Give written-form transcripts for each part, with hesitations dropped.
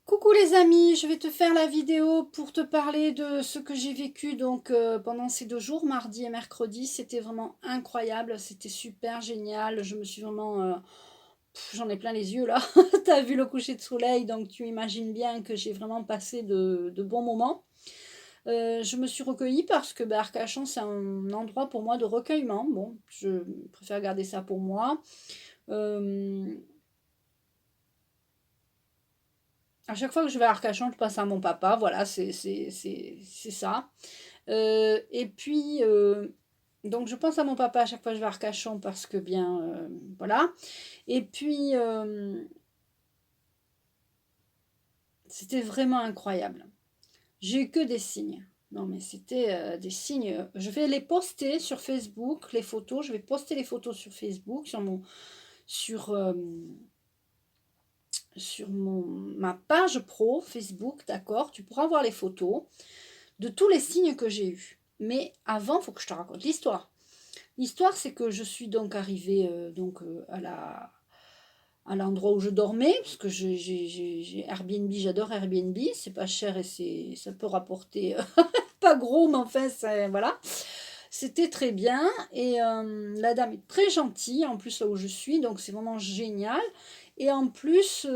Coucou les amis, je vais te faire la vidéo pour te parler de ce que j'ai vécu pendant ces 2 jours, mardi et mercredi. C'était vraiment incroyable, c'était super génial. Je me suis vraiment, j'en ai plein les yeux là. T'as vu le coucher de soleil, donc tu imagines bien que j'ai vraiment passé de bons moments. Je me suis recueillie parce que Arcachon c'est un endroit pour moi de recueillement. Bon, je préfère garder ça pour moi. Euh, À chaque fois que je vais à Arcachon, je passe à mon papa. Voilà, c'est ça. Et puis, donc je pense à mon papa à chaque fois que je vais à Arcachon parce que bien, voilà. Et puis, c'était vraiment incroyable. J'ai eu que des signes. Non, mais c'était des signes. Je vais les poster sur Facebook, les photos. Je vais poster les photos sur Facebook, sur, euh, ma page pro Facebook, d'accord? Tu pourras voir les photos de tous les signes que j'ai eus. Mais avant, il faut que je te raconte l'histoire. L'histoire, c'est que je suis donc arrivée à l'endroit où je dormais, parce que j'ai Airbnb, j'adore Airbnb, c'est pas cher et ça peut rapporter pas gros, mais enfin, voilà. C'était très bien et la dame est très gentille, en plus là où je suis, donc c'est vraiment génial. Et en plus,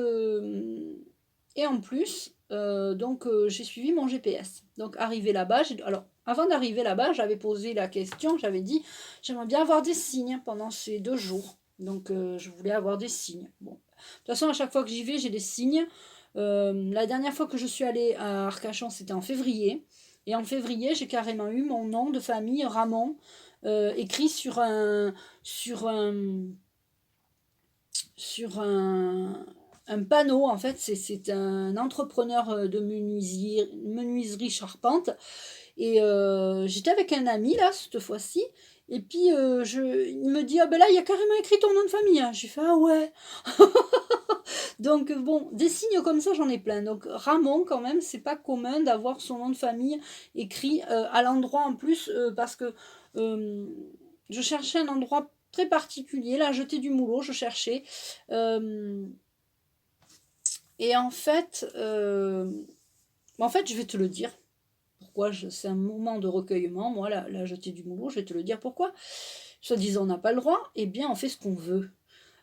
j'ai suivi mon GPS. Donc arrivé là-bas, alors avant d'arriver là-bas, j'avais posé la question, j'avais dit, j'aimerais bien avoir des signes pendant ces 2 jours. Donc je voulais avoir des signes. Bon. De toute façon, à chaque fois que j'y vais, j'ai des signes. La dernière fois que je suis allée à Arcachon, c'était en février. Et en février, j'ai carrément eu mon nom de famille, Ramon, écrit sur un, sur un panneau. En fait, c'est un entrepreneur de menuiserie charpente. Et j'étais avec un ami, là, cette fois-ci. Et puis, il me dit, ah ben là, il y a carrément écrit ton nom de famille, hein. J'ai fait, ah ouais. Donc, bon, des signes comme ça, j'en ai plein. Donc, Ramon, quand même, c'est pas commun d'avoir son nom de famille écrit à l'endroit en plus, parce que euh, je cherchais un endroit très particulier, là, jeter du moulot, je cherchais. Euh, et en fait, je vais te le dire. Pourquoi c'est un moment de recueillement, moi, la jetée du moulot, je vais te le dire pourquoi. Soi-disant, on n'a pas le droit, eh bien, on fait ce qu'on veut.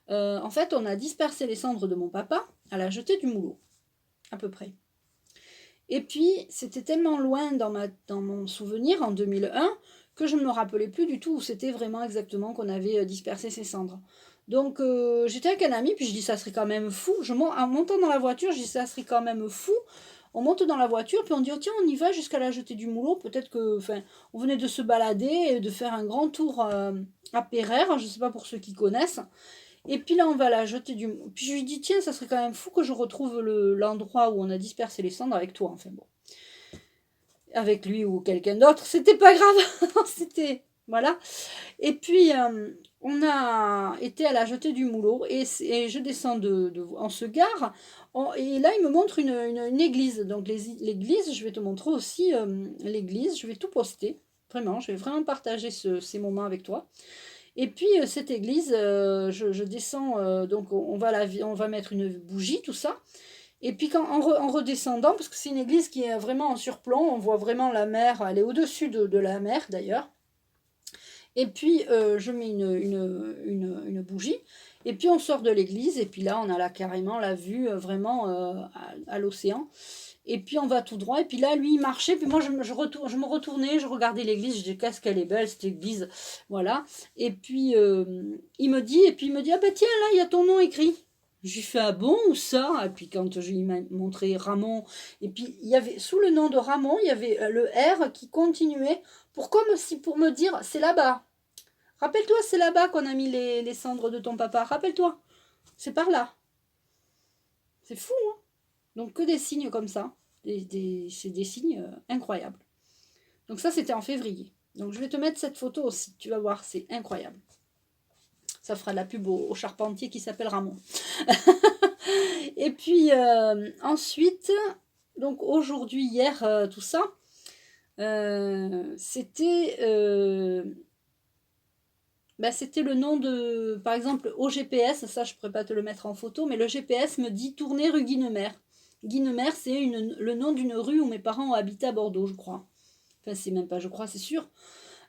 En fait, on a dispersé les cendres de mon papa à la jetée du moulot, à peu près. Et puis, c'était tellement loin dans mon souvenir, en 2001, que je ne me rappelais plus du tout où c'était vraiment exactement qu'on avait dispersé ces cendres. Donc, j'étais avec un ami, puis je dis, ça serait quand même fou. En montant dans la voiture, je dis, ça serait quand même fou. On monte dans la voiture, puis on dit, oh, tiens, on y va jusqu'à la jetée du moulot. Peut-être que, enfin, on venait de se balader et de faire un grand tour à Pereire, je ne sais pas pour ceux qui connaissent. Et puis là, on va la jeter du. Puis je lui dis, tiens, ça serait quand même fou que je retrouve l'endroit où on a dispersé les cendres avec toi. Enfin bon, avec lui ou quelqu'un d'autre, c'était pas grave. C'était. Voilà. Et puis, on a été à la jetée du moulot et je descends on se gare. Et là, il me montre une église. Donc, l'église, je vais te montrer aussi l'église. Je vais tout poster. Vraiment, je vais vraiment partager ces moments avec toi. Et puis cette église, je descends, donc on va mettre une bougie, tout ça. Et puis en redescendant, parce que c'est une église qui est vraiment en surplomb, on voit vraiment la mer, elle est au-dessus de la mer d'ailleurs. Et puis je mets une bougie, et puis on sort de l'église, et puis là on a là carrément la vue vraiment à l'océan. Et puis on va tout droit. Et puis là, lui, il marchait. Puis moi, je me retournais, je regardais l'église. Je disais, qu'est-ce qu'elle est belle, cette église. Voilà. Et puis, il me dit, ah ben tiens, là, il y a ton nom écrit. J'ai fait, ah bon, où ça? Et puis quand je lui ai montré Ramon, et puis il y avait, sous le nom de Ramon, il y avait le R qui continuait. Pour me dire, c'est là-bas. Rappelle-toi, c'est là-bas qu'on a mis les cendres de ton papa. Rappelle-toi. C'est par là. C'est fou, hein? Donc que des signes comme ça. C'est des signes incroyables. Donc ça, c'était en février. Donc je vais te mettre cette photo aussi. Tu vas voir, c'est incroyable. Ça fera de la pub au charpentier qui s'appelle Ramon. Et puis ensuite, donc aujourd'hui, hier, tout ça, c'était le nom de, par exemple, au GPS, ça je ne pourrais pas te le mettre en photo, mais le GPS me dit tourner rue Guinemer. Guinemer, c'est le nom d'une rue où mes parents ont habité à Bordeaux, je crois. Enfin, c'est même pas, je crois, c'est sûr.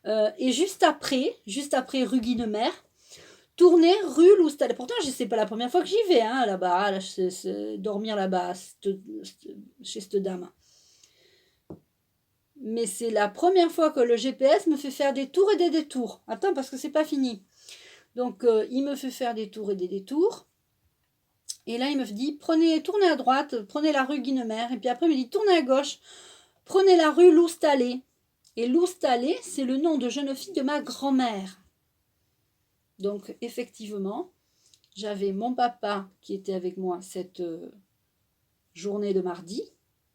Et juste après rue Guinemer, tourner rue Loustal. Pourtant, c'est pas la première fois que j'y vais, hein, là-bas, dormir là-bas, chez cette dame. Mais c'est la première fois que le GPS me fait faire des tours et des détours. Attends, parce que c'est pas fini. Donc, il me fait faire des tours et des détours. Et là, il me dit, tournez à droite, prenez la rue Guinemer. Et puis après, il me dit, tournez à gauche, prenez la rue Loustalé. Et Loustalé, c'est le nom de jeune fille de ma grand-mère. Donc, effectivement, j'avais mon papa qui était avec moi cette journée de mardi.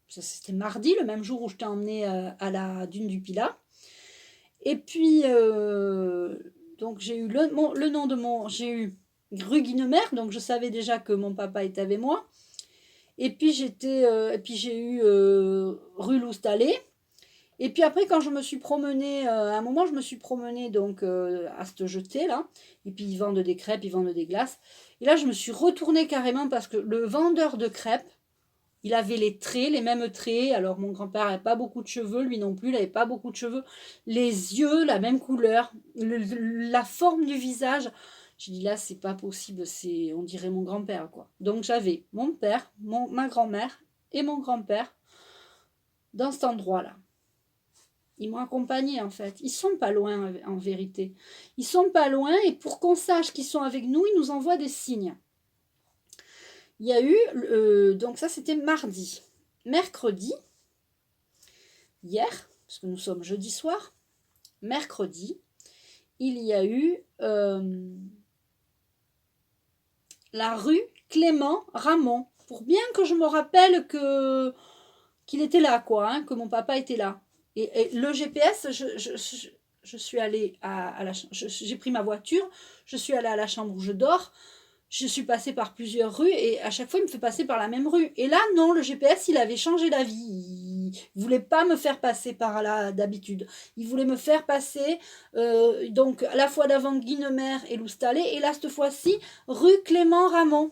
C'était mardi, le même jour où je t'ai emmené à la dune du Pilat. Et puis, donc j'ai eu le nom de j'ai eu rue Guinemer, donc je savais déjà que mon papa était avec moi. Et puis j'ai eu rue Loustalé. Et puis après, quand je me suis promenée, à un moment, je me suis promenée donc à cette jetée là. Et puis ils vendent des crêpes, ils vendent des glaces. Et là, je me suis retournée carrément parce que le vendeur de crêpes, il avait les traits, les mêmes traits. Alors mon grand-père n'avait pas beaucoup de cheveux, lui non plus, il n'avait pas beaucoup de cheveux. Les yeux, la même couleur, la forme du visage. J'ai dit là, c'est pas possible, on dirait mon grand-père quoi. Donc j'avais mon père, ma grand-mère et mon grand-père dans cet endroit-là. Ils m'ont accompagné en fait. Ils sont pas loin en vérité. Ils sont pas loin et pour qu'on sache qu'ils sont avec nous, ils nous envoient des signes. Il y a eu, donc ça c'était mardi. Mercredi, hier, parce que nous sommes jeudi soir, mercredi, il y a eu la rue Clément Ramon. Pour bien que je me rappelle qu'il était là, quoi, hein, que mon papa était là. Et le GPS, je suis allée j'ai pris ma voiture, je suis allée à la chambre où je dors, je suis passée par plusieurs rues et à chaque fois il me fait passer par la même rue. Et là non, le GPS il avait changé d'avis. Il voulait pas me faire passer par là d'habitude. Il voulait me faire passer donc à la fois d'avant Guinemer et Loustalé et là cette fois-ci rue Clément Ramon.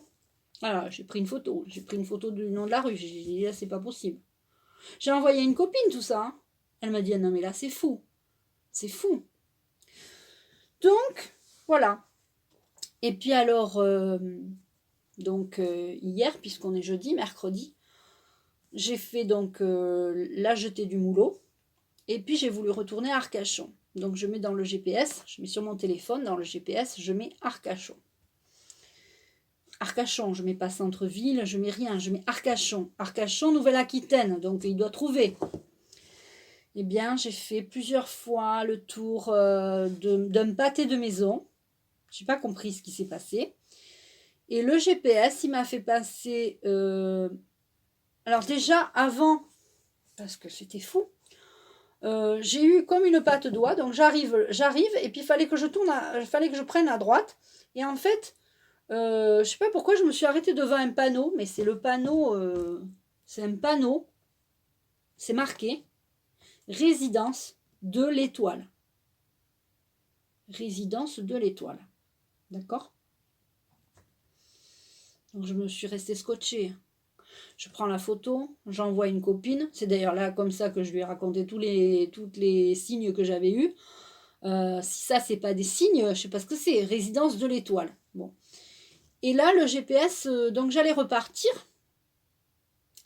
Voilà, j'ai pris une photo du nom de la rue. J'ai dit là c'est pas possible. J'ai envoyé une copine tout ça. Hein. Elle m'a dit ah non mais là c'est fou. C'est fou. Donc voilà. Et puis alors, hier, puisqu'on est jeudi, mercredi, j'ai fait donc la jetée du Moulot. Et puis j'ai voulu retourner à Arcachon. Donc je mets dans le GPS, je mets sur mon téléphone, dans le GPS, je mets Arcachon. Arcachon, je mets pas centre-ville, je mets rien, je mets Arcachon. Arcachon, Nouvelle-Aquitaine, donc il doit trouver. Eh bien, j'ai fait plusieurs fois le tour d'un pâté de maison. Je n'ai pas compris ce qui s'est passé. Et le GPS, il m'a fait passer... alors déjà, avant, parce que c'était fou, j'ai eu comme une patte d'oie. Donc j'arrive, et puis il fallait que je prenne à droite. Et en fait, je ne sais pas pourquoi je me suis arrêtée devant un panneau, mais c'est le panneau... c'est un panneau, c'est marqué « Résidence de l'Étoile ». Résidence de l'Étoile. D'accord ? Donc je me suis restée scotchée. Je prends la photo, j'envoie une copine. C'est d'ailleurs là comme ça que je lui ai raconté tous les signes que j'avais eus. Si ça c'est pas des signes, je sais pas ce que c'est. Résidence de l'Étoile. Bon. Et là le GPS, donc j'allais repartir.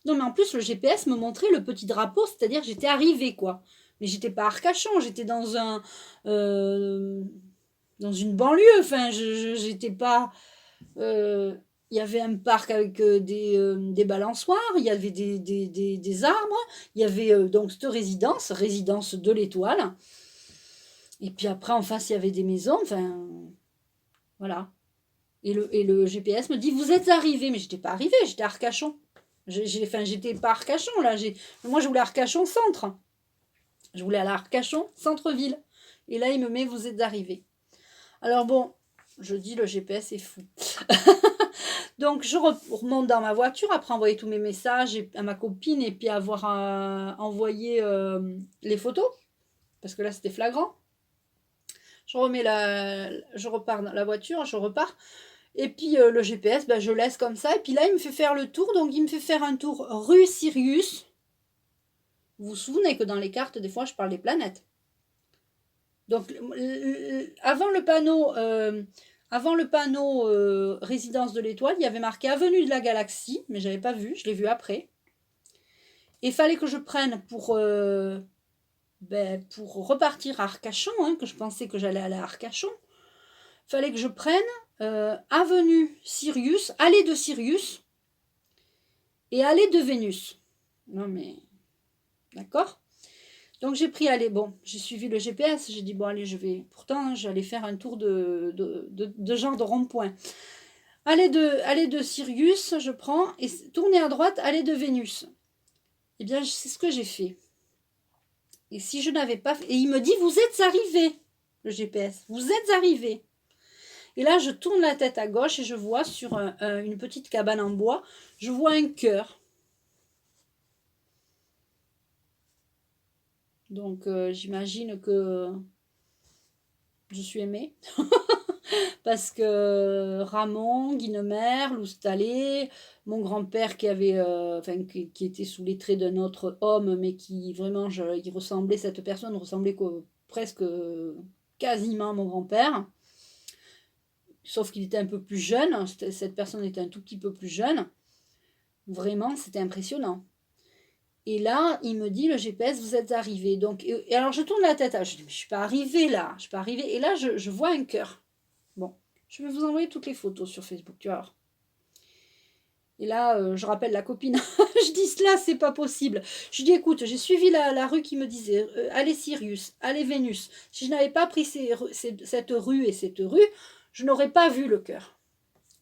Non mais en plus le GPS me montrait le petit drapeau, c'est-à-dire j'étais arrivée quoi. Mais j'étais pas à Arcachon, j'étais dans une banlieue. Enfin j'étais pas. Il y avait un parc avec des balançoires, il y avait des arbres, il y avait donc cette résidence de l'Étoile. Et puis après, en face, il y avait des maisons, enfin, voilà. Et le GPS me dit, vous êtes arrivé, mais j'étais pas arrivé, j'étais à Arcachon. J'étais pas à Arcachon, là. Moi, je voulais Arcachon centre. Je voulais aller à Arcachon, centre-ville. Et là, il me met, vous êtes arrivé. Alors bon, je dis, le GPS est fou. Donc, je remonte dans ma voiture, après envoyer tous mes messages à ma copine et puis avoir envoyé les photos, parce que là, c'était flagrant. Je repars dans la voiture, je repars. Et puis le GPS, ben, je laisse comme ça. Et puis là, il me fait faire le tour. Donc, il me fait faire un tour rue Sirius. Vous vous souvenez que dans les cartes, des fois, je parle des planètes. Donc, avant le panneau résidence de l'étoile, il y avait marqué avenue de la galaxie, mais je n'avais pas vu, je l'ai vu après. Et il fallait que je prenne pour repartir à Arcachon, hein, que je pensais que j'allais aller à Arcachon. Il fallait que je prenne avenue Sirius, allée de Sirius et allée de Vénus. Non mais, d'accord. Donc j'ai pris, allez, bon, j'ai suivi le GPS, j'ai dit, bon, allez, pourtant, j'allais faire un tour de genre de rond-point. Allée de Sirius, je prends, et tourner à droite, allée de Vénus. Eh bien, c'est ce que j'ai fait. Et si je n'avais pas fait, et il me dit, vous êtes arrivé, le GPS, vous êtes arrivé. Et là, je tourne la tête à gauche et je vois sur une petite cabane en bois, je vois un cœur. Donc, j'imagine que je suis aimée. Parce que Ramon, Guinemer, Loustalé, mon grand-père qui était sous les traits d'un autre homme, mais qui vraiment, cette personne ressemblait presque quasiment à mon grand-père. Sauf qu'il était un peu plus jeune, cette personne était un tout petit peu plus jeune. Vraiment, c'était impressionnant. Et là, il me dit, le GPS, vous êtes arrivé. Donc, et alors, je tourne la tête. Je dis, mais je ne suis pas arrivée là. Je ne suis pas arrivée. Et là, je vois un cœur. Bon, je vais vous envoyer toutes les photos sur Facebook, tu vois. Et là, je rappelle la copine. Je dis, cela, c'est pas possible. Je dis, écoute, j'ai suivi la rue qui me disait, allez Sirius, allez Vénus. Si je n'avais pas pris cette rue et cette rue, je n'aurais pas vu le cœur.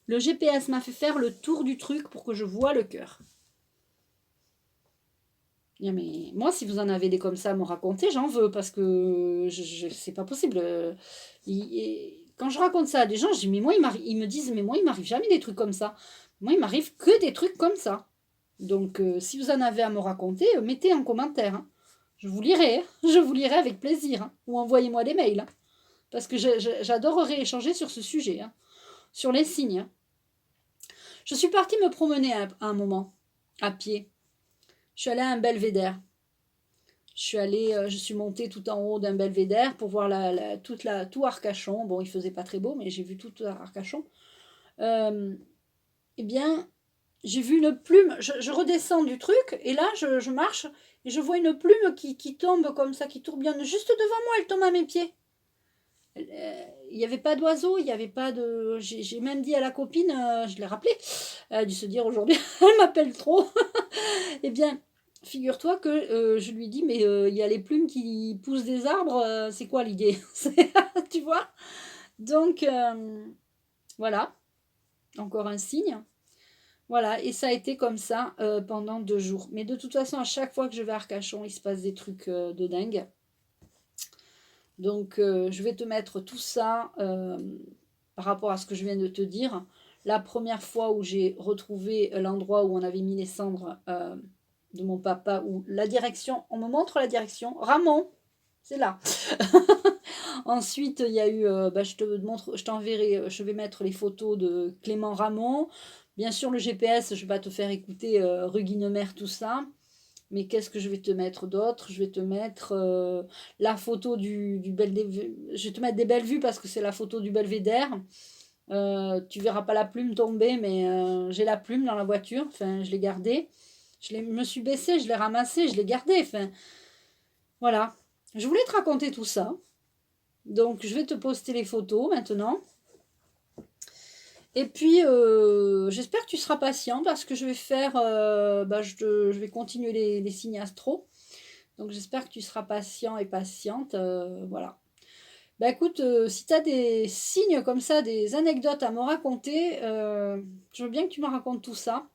Le GPS m'a fait faire le tour du truc pour que je voie le cœur. Mais moi, si vous en avez des comme ça à me raconter, j'en veux, parce que c'est pas possible. Quand je raconte ça à des gens, je dis, mais moi, ils me disent, mais moi, il m'arrive jamais des trucs comme ça. Moi, il m'arrive que des trucs comme ça. Donc, si vous en avez à me raconter, mettez en commentaire. Hein. Je vous lirai. Je vous lirai avec plaisir. Hein. Ou envoyez-moi des mails. Hein. Parce que j'adorerais échanger sur ce sujet. Hein. Sur les signes. Hein. Je suis partie me promener à un moment, à pied. Je suis allée à un belvédère. Je suis montée tout en haut d'un belvédère pour voir tout Arcachon. Bon, il faisait pas très beau, mais j'ai vu tout Arcachon. Eh bien, j'ai vu une plume. Je redescends du truc et là, je marche et je vois une plume qui tombe comme ça, qui tourbillonne juste devant moi. Elle tombe à mes pieds. Il n'y avait pas d'oiseau, il n'y avait pas de... J'ai même dit à la copine, je l'ai rappelé, elle a dû se dire aujourd'hui, elle m'appelle trop. Eh bien, figure-toi que je lui dis, mais il y a les plumes qui poussent des arbres, c'est quoi l'idée? Tu vois? Donc, voilà, encore un signe. Voilà, et ça a été comme ça pendant 2 jours. Mais de toute façon, à chaque fois que je vais à Arcachon, il se passe des trucs de dingue. Donc, je vais te mettre tout ça par rapport à ce que je viens de te dire. La première fois où j'ai retrouvé l'endroit où on avait mis les cendres de mon papa, où la direction, on me montre la direction, Ramon, c'est là. Ensuite, il y a eu, je t'enverrai, je vais mettre les photos de Clément Ramon. Bien sûr, le GPS, je vais pas te faire écouter rue Guinemer, tout ça. Mais qu'est-ce que je vais te mettre d'autre? Je vais te mettre la photo du belvédère. Je vais te mettre des belles vues parce que c'est la photo du belvédère. Tu verras pas la plume tomber, mais j'ai la plume dans la voiture. Enfin, je l'ai gardée. Me suis baissée, je l'ai ramassée, je l'ai gardée. Enfin, voilà. Je voulais te raconter tout ça. Donc, je vais te poster les photos maintenant. Et puis, j'espère que tu seras patient parce que je vais faire, je vais continuer les signes astro. Donc, j'espère que tu seras patient et patiente. Voilà. Bah écoute, si tu as des signes comme ça, des anecdotes à me raconter, je veux bien que tu me racontes tout ça.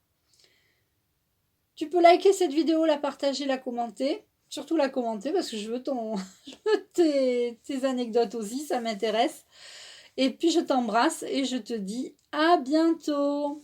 Tu peux liker cette vidéo, la partager, la commenter. Surtout la commenter parce que je veux tes anecdotes aussi, ça m'intéresse. Et puis je t'embrasse et je te dis à bientôt.